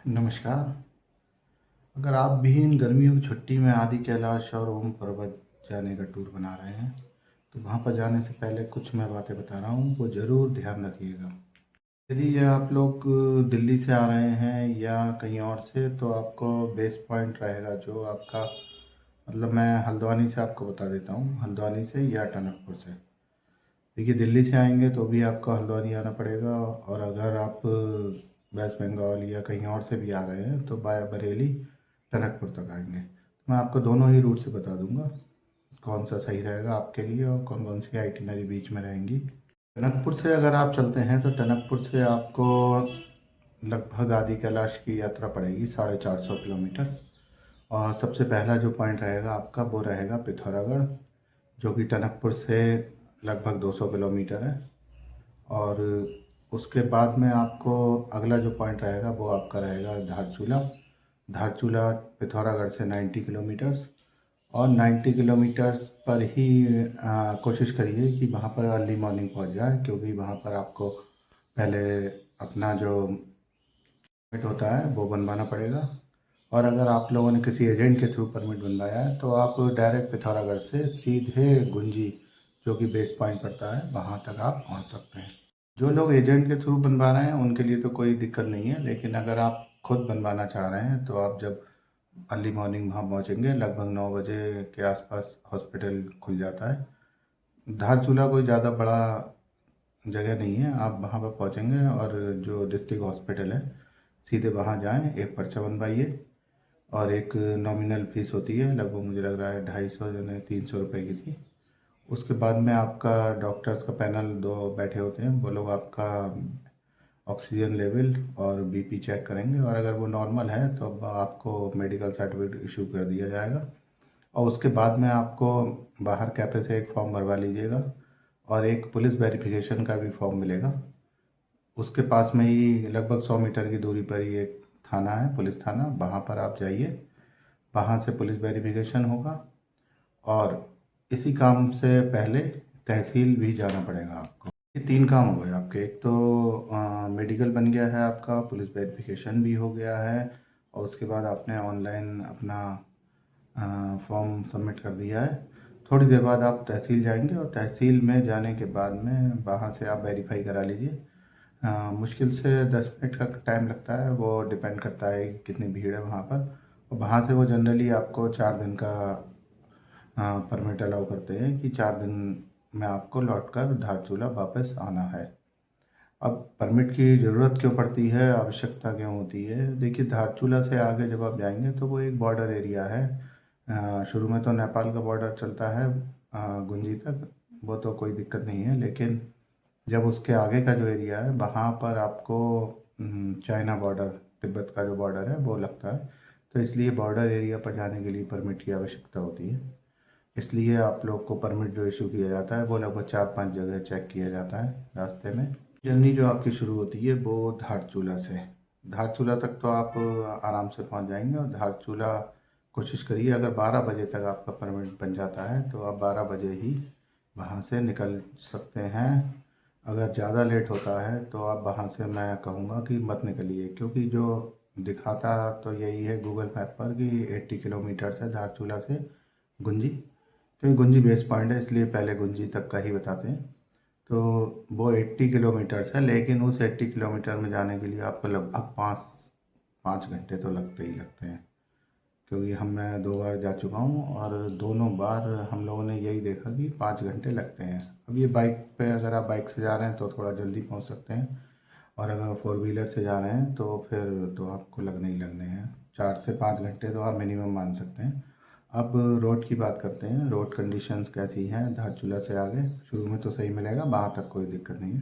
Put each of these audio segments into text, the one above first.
नमस्कार। अगर आप भी इन गर्मियों की छुट्टी में आदि कैलाश और ओम पर्वत जाने का टूर बना रहे हैं तो वहाँ पर जाने से पहले कुछ मैं बातें बता रहा हूँ, वो ज़रूर ध्यान रखिएगा। यदि ये आप लोग दिल्ली से आ रहे हैं या कहीं और से, तो आपको बेस पॉइंट रहेगा जो आपका, मतलब मैं हल्द्वानी से आपको बता देता हूँ, हल्द्वानी से या टनकपुर से। देखिए, दिल्ली से आएंगे तो भी आपको हल्द्वानी आना पड़ेगा, और अगर आप वेस्ट बंगाल या कहीं और से भी आ रहे हैं तो बाय बरेली टनकपुर तक आएंगे। तो मैं आपको दोनों ही रूट से बता दूंगा कौन सा सही रहेगा आपके लिए और कौन कौन सी आइटिनरी बीच में रहेंगी। टनकपुर से अगर आप चलते हैं तो टनकपुर से आपको लगभग आदि कैलाश की यात्रा पड़ेगी 450 किलोमीटर। और सबसे पहला जो पॉइंट रहेगा आपका वो रहेगा पिथौरागढ़, जो कि टनकपुर से लगभग 200 किलोमीटर है। और उसके बाद में आपको अगला जो पॉइंट रहेगा वो आपका रहेगा धारचूला। धारचूला पिथौरागढ़ से 90 किलोमीटर्स, और 90 किलोमीटर्स पर ही कोशिश करिए कि वहाँ पर अर्ली मॉर्निंग पहुँच जाए, क्योंकि वहाँ पर आपको पहले अपना जो परमिट होता है वो बनवाना पड़ेगा। और अगर आप लोगों ने किसी एजेंट के थ्रू परमिट बनवाया है तो आप डायरेक्ट पिथौरागढ़ से सीधे गुंजी, जो कि बेस पॉइंट पड़ता है, वहाँ तक आप पहुँच सकते हैं। जो लोग एजेंट के थ्रू बनवा रहे हैं उनके लिए तो कोई दिक्कत नहीं है, लेकिन अगर आप खुद बनवाना चाह रहे हैं तो आप जब अर्ली मॉर्निंग वहाँ पहुँचेंगे, लगभग 9 बजे के आसपास हॉस्पिटल खुल जाता है। धारचूला कोई ज़्यादा बड़ा जगह नहीं है, आप वहाँ पर पहुँचेंगे और जो डिस्ट्रिक्ट हॉस्पिटल है सीधे वहाँ जाएं, एक पर्चा बनवाइए, और एक नॉमिनल फ़ीस होती है, लगभग मुझे लग रहा है 250 या 300 रुपये की थी। उसके बाद में आपका डॉक्टर्स का पैनल दो बैठे होते हैं, वो लोग आपका ऑक्सीजन लेवल और बीपी चेक करेंगे, और अगर वो नॉर्मल है तो अब आपको मेडिकल सर्टिफिकेट इशू कर दिया जाएगा। और उसके बाद में आपको बाहर कैफे से एक फॉर्म भरवा लीजिएगा, और एक पुलिस वेरिफिकेशन का भी फॉर्म मिलेगा। उसके पास में ही लगभग 100 मीटर की दूरी पर ही एक थाना है, पुलिस थाना, वहाँ पर आप जाइए, वहाँ से पुलिस वेरिफिकेशन होगा। और इसी काम से पहले तहसील भी जाना पड़ेगा आपको। ये 3 काम हो गए आपके। एक तो मेडिकल बन गया है आपका, पुलिस वेरिफिकेशन भी हो गया है, और उसके बाद आपने ऑनलाइन अपना फॉर्म सबमिट कर दिया है। थोड़ी देर बाद आप तहसील जाएंगे, और तहसील में जाने के बाद में वहाँ से आप वेरीफाई करा लीजिए। मुश्किल से 10 मिनट का टाइम लगता है, वो डिपेंड करता है कि कितनी भीड़ है वहाँ पर। और वहाँ से वो जनरली आपको 4 दिन का परमिट अलाउ करते हैं कि 4 दिन में आपको लौटकर धारचूला वापस आना है। अब परमिट की ज़रूरत क्यों पड़ती है, आवश्यकता क्यों होती है? देखिए, धारचूला से आगे जब आप जाएंगे तो वो एक बॉर्डर एरिया है। शुरू में तो नेपाल का बॉर्डर चलता है गुंजी तक, वो तो कोई दिक्कत नहीं है, लेकिन जब उसके आगे का जो एरिया है वहाँ पर आपको चाइना बॉर्डर, तिब्बत का जो बॉर्डर है वो लगता है। तो इसलिए बॉर्डर एरिया पर जाने के लिए परमिट की आवश्यकता होती है। इसलिए आप लोग को परमिट जो इशू किया जाता है वो लगभग 4-5 जगह चेक किया जाता है रास्ते में। जर्नी जो आपकी शुरू होती है वो धारचूला से। धारचूला तक तो आप आराम से पहुंच जाएंगे, और धारचूला कोशिश करिए, अगर 12 बजे तक आपका परमिट बन जाता है तो आप 12 बजे ही वहां से निकल सकते हैं। अगर ज़्यादा लेट होता है तो आप वहां से, मैं कहूँगा कि मत निकलिए, क्योंकि जो दिखाता तो यही है गूगल मैप पर कि 80 किलोमीटर है धारचूला से गुंजी, क्योंकि गुंजी बेस पॉइंट है इसलिए पहले गुंजी तक का ही बताते हैं। तो वो 80 किलोमीटर्स है, लेकिन उस 80 किलोमीटर में जाने के लिए आपको लगभग 5 5 घंटे तो लगते ही लगते हैं, क्योंकि मैं 2 बार जा चुका हूँ और दोनों बार हम लोगों ने यही देखा कि 5 घंटे लगते हैं। अब ये बाइक पे, अगर आप बाइक से जा रहे हैं तो थोड़ा जल्दी पहुँच सकते हैं, और अगर 4 व्हीलर से जा रहे हैं तो फिर तो आपको लगने ही लगने हैं, 4 से 5 घंटे तो आप मिनिमम मान सकते हैं। अब रोड की बात करते हैं, रोड कंडीशंस कैसी हैं धारचूला से आगे। शुरू में तो सही मिलेगा, वहाँ तक कोई दिक्कत नहीं है।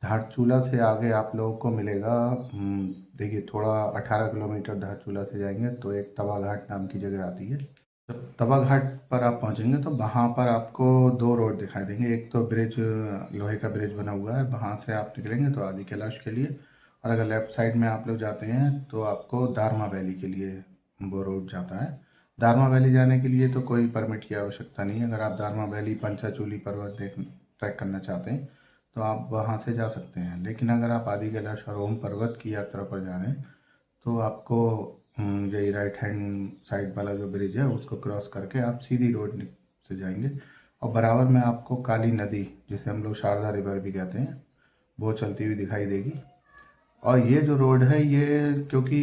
धारचूला से आगे आप लोगों को मिलेगा, देखिए, थोड़ा 18 किलोमीटर धारचूला से जाएंगे तो एक तवा घाट नाम की जगह आती है। जब तवा घाट पर आप पहुंचेंगे तो वहाँ पर आपको 2 रोड दिखाई देंगे। एक तो ब्रिज, लोहे का ब्रिज बना हुआ है, वहाँ से आप निकलेंगे तो आदि कैलाश के लिए, और अगर लेफ़्ट साइड में आप लोग जाते हैं तो आपको दारमा वैली के लिए वो रोड जाता है। दारमा वैली जाने के लिए तो कोई परमिट की आवश्यकता नहीं है। अगर आप दारमा वैली पंचाचूली पर्वत देख ट्रैक करना चाहते हैं तो आप वहाँ से जा सकते हैं, लेकिन अगर आप आदि कैलाश और ओम पर्वत की यात्रा पर जा रहे हैं तो आपको यही राइट हैंड साइड वाला जो ब्रिज है उसको क्रॉस करके आप सीधी रोड से जाएंगे और बराबर में आपको काली नदी, जिसे हम लोग शारदा रिवर भी कहते हैं, वो चलती हुई दिखाई देगी। और ये जो रोड है ये क्योंकि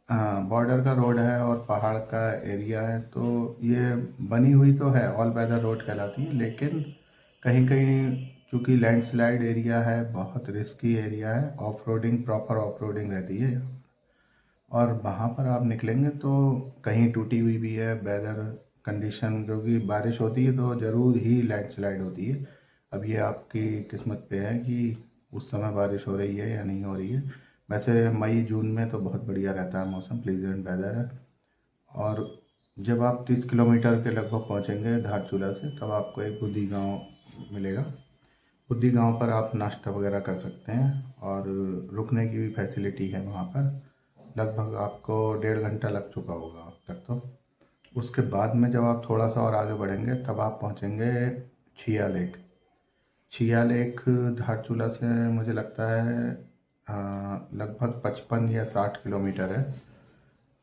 बॉर्डर का रोड है और पहाड़ का एरिया है, तो ये बनी हुई तो है, ऑल वेदर रोड कहलाती है, लेकिन कहीं कहीं चूँकि लैंडस्लाइड एरिया है, बहुत रिस्की एरिया है, off roading, proper off roading रहती है। और वहाँ पर आप निकलेंगे तो कहीं टूटी हुई भी है, वेदर कंडीशन, क्योंकि बारिश होती है तो ज़रूर ही लैंडस्लाइड होती है। अब ये आपकी किस्मत पे है कि उस समय बारिश हो रही है या नहीं हो रही है। वैसे मई जून में तो बहुत बढ़िया रहता है मौसम, प्लीजेंट वेदर है। और जब आप 30 किलोमीटर के लगभग पहुँचेंगे धारचूला से, तब आपको एक बुद्धि गांव मिलेगा। बुद्धि गांव पर आप नाश्ता वगैरह कर सकते हैं और रुकने की भी फैसिलिटी है वहाँ पर। लगभग आपको 1.5 घंटा लग चुका होगा अब तक तो। उसके बाद में जब आप थोड़ा सा और आगे बढ़ेंगे तब आप पहुँचेंगे छिया लेक। छिया लेक धारचूला से मुझे लगता है लगभग 55 या 60 किलोमीटर है।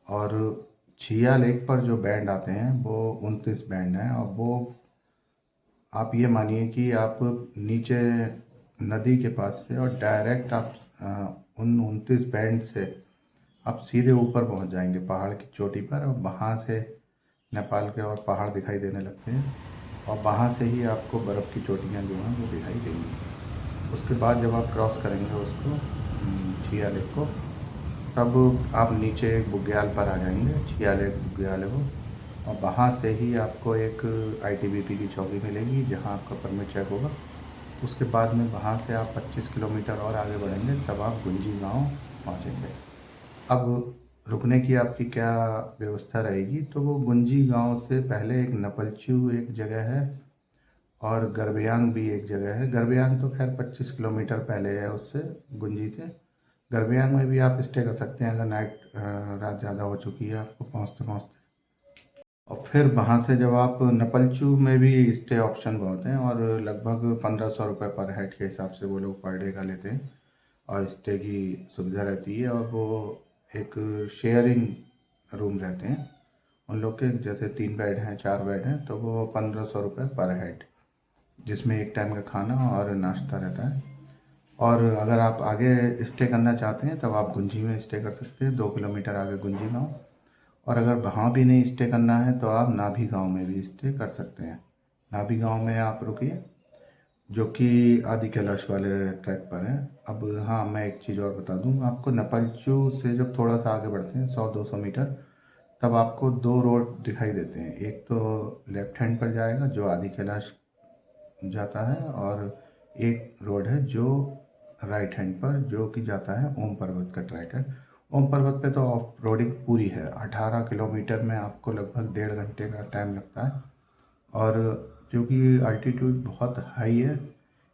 और छिया लेक पर जो बैंड आते हैं वो 29 बैंड हैं, और वो आप ये मानिए कि आप नीचे नदी के पास से और डायरेक्ट आप उन 29 बैंड से आप सीधे ऊपर पहुंच जाएंगे पहाड़ की चोटी पर, और वहाँ से नेपाल के और पहाड़ दिखाई देने लगते हैं, और वहाँ से ही आपको बर्फ़ की चोटियाँ जो हैं वो दिखाई देंगी। उसके बाद जब आप क्रॉस करेंगे उसको, छिया लेक को, तब आप नीचे एक बुग्याल पर आ जाएंगे, छिया लेक बुग्याल है वो। और वहाँ से ही आपको एक आईटीबीपी की चौकी मिलेगी जहाँ आपका परमिट चेक होगा। उसके बाद में वहाँ से आप 25 किलोमीटर और आगे बढ़ेंगे तब आप गुंजी गांव पहुँचेंगे। अब रुकने की आपकी क्या व्यवस्था रहेगी, तो वो गुंजी गांव से पहले एक नपलचू एक जगह है, और गरबयांग भी एक जगह है। गरबयांग तो खैर 25 किलोमीटर पहले है उससे, गुंजी से। गरबयांग में भी आप स्टे कर सकते हैं अगर रात ज़्यादा हो चुकी है आपको पहुँचते पहुँचते। और फिर वहाँ से जब आप नपलचू में भी स्टे ऑप्शन बहुत हैं, और लगभग 1500 रुपये पर हेड के हिसाब से वो लोग पर डे का लेते हैं, और स्टे की सुविधा रहती है। और वो एक शेयरिंग रूम रहते हैं उन लोग के, जैसे 3 बेड हैं, 4 बेड हैं, तो वो 1500 रुपये पर हेड, जिसमें एक टाइम का खाना और नाश्ता रहता है। और अगर आप आगे स्टे करना चाहते हैं तब आप गुंजी में स्टे कर सकते हैं, 2 किलोमीटर आगे गुंजी गाँव। और अगर वहाँ भी नहीं स्टे करना है तो आप नाभि गाँव में भी स्टे कर सकते हैं। नाभि गाँव में आप रुकिए, जो कि आदि कैलाश वाले ट्रैक पर है। अब हाँ, मैं एक चीज़ और बता दूँ आपको, नपलचू से जब थोड़ा सा आगे बढ़ते हैं 100-200 मीटर, तब आपको 2 रोड दिखाई देते हैं। एक तो लेफ्ट हैंड पर जाएगा जो आदि कैलाश जाता है, और एक रोड है जो राइट हैंड पर जो कि जाता है ओम पर्वत का ट्रैक है। ओम पर्वत पे तो ऑफ रोडिंग पूरी है, 18 किलोमीटर में आपको लगभग 1.5 घंटे का टाइम लगता है। और क्योंकि अल्टीट्यूड बहुत हाई है,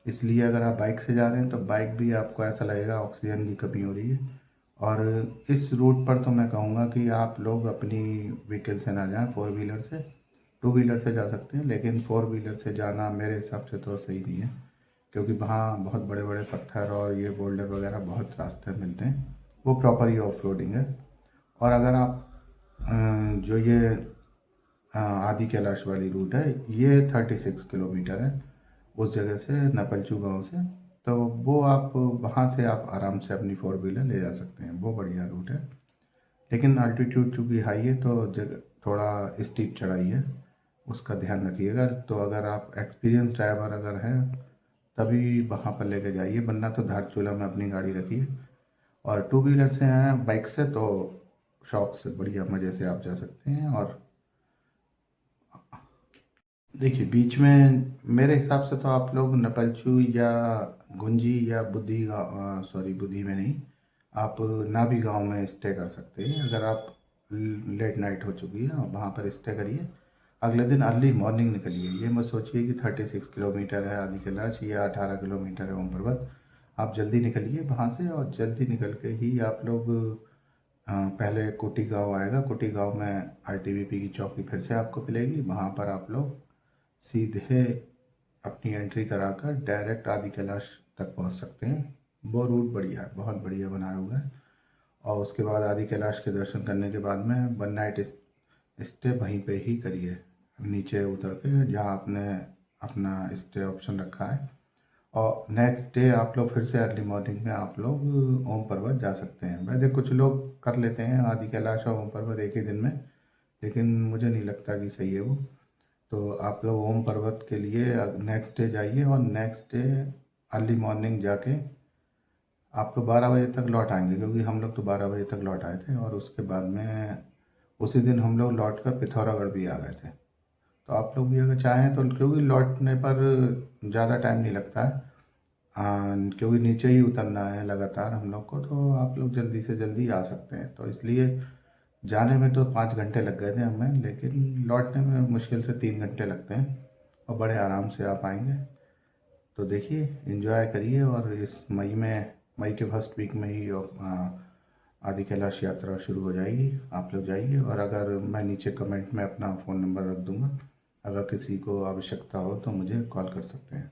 इसलिए अगर आप बाइक से जा रहे हैं तो बाइक भी आपको ऐसा लगेगा ऑक्सीजन की कमी हो रही है। और इस रूट पर तो मैं कहूँगा कि आप लोग अपनी व्हीकल से ना जाएं, 4 व्हीलर से। 2 व्हीलर से जा सकते हैं, लेकिन 4 व्हीलर से जाना मेरे हिसाब से तो सही नहीं है, क्योंकि वहाँ बहुत बड़े बड़े पत्थर और ये बोल्डर वगैरह बहुत रास्ते मिलते हैं, वो प्रॉपर ही ऑफ रोडिंग है। और अगर आप जो ये आदि कैलाश वाली रूट है, ये 36 किलोमीटर है उस जगह से, नपलचू गांव से। तो वो आप वहाँ से आप आराम से अपनी 4 व्हीलर ले जा सकते हैं, वो बढ़िया रूट है। लेकिन अल्टीट्यूड चूँकि हाई है तो जगह थोड़ा स्टीप चढ़ाई है, उसका ध्यान रखिएगा। तो अगर आप एक्सपीरियंस ड्राइवर अगर हैं तभी वहाँ पर लेके जाइए, वरना तो धारचूला में अपनी गाड़ी रखिए। और 2 व्हीलर से हैं, बाइक से तो शौक से बढ़िया मज़े से आप जा सकते हैं। और देखिए, बीच में मेरे हिसाब से तो आप लोग नपलचू या गुंजी या सॉरी, बुद्धि में नहीं, आप नाभि गांव में स्टे कर सकते हैं। अगर आप लेट नाइट हो चुकी है वहाँ पर स्टे करिए, अगले दिन अर्ली मॉर्निंग निकलिए। ये मत सोचिए कि 36 किलोमीटर है आदि कैलाश या 18 किलोमीटर है ओम पर्वत। आप जल्दी निकलिए वहाँ से, और जल्दी निकल के ही आप लोग पहले कोटी गांव आएगा। कोटी गांव में आईटीबीपी की चौकी फिर से आपको मिलेगी, वहाँ पर आप लोग सीधे अपनी एंट्री कराकर डायरेक्ट आदि कैलाश तक पहुंच सकते हैं। वो रूट बढ़िया है, बहुत बढ़िया बनाया हुआ है। और उसके बाद आदि कैलाश के दर्शन करने के बाद में वन नाइट स्टे वहीं पे ही करिए, नीचे उतर के जहाँ आपने अपना स्टे ऑप्शन रखा है। और नेक्स्ट डे आप लोग फिर से अर्ली मॉर्निंग में आप लोग ओम पर्वत जा सकते हैं। वैसे कुछ लोग कर लेते हैं आदि कैलाश और ओम पर्वत एक ही दिन में, लेकिन मुझे नहीं लगता कि सही है वो। तो आप लोग ओम पर्वत के लिए नेक्स्ट डे जाइए, और नेक्स्ट डे अर्ली मॉर्निंग जाके आप लोग 12 बजे तक लौट आएंगे, क्योंकि हम लोग तो 12 बजे तक लौट आए थे। और उसके बाद में उसी दिन हम लोग लौट कर पिथौरागढ़ भी आ गए थे। तो आप लोग भी अगर चाहें तो, क्योंकि लौटने पर ज़्यादा टाइम नहीं लगता है, क्योंकि नीचे ही उतरना है लगातार हम लोग को, तो आप लोग जल्दी से जल्दी आ सकते हैं। तो इसलिए जाने में तो 5 घंटे लग गए थे हमें, लेकिन लौटने में मुश्किल से 3 घंटे लगते हैं, और बड़े आराम से आप आएंगे। तो देखिए, एंजॉय करिए। और इस मई के फर्स्ट वीक में ही आदि कैलाश यात्रा शुरू हो जाएगी। आप लोग जाइए, और अगर मैं नीचे कमेंट में अपना फ़ोन नंबर रख दूँगा, अगर किसी को आवश्यकता हो तो मुझे कॉल कर सकते हैं।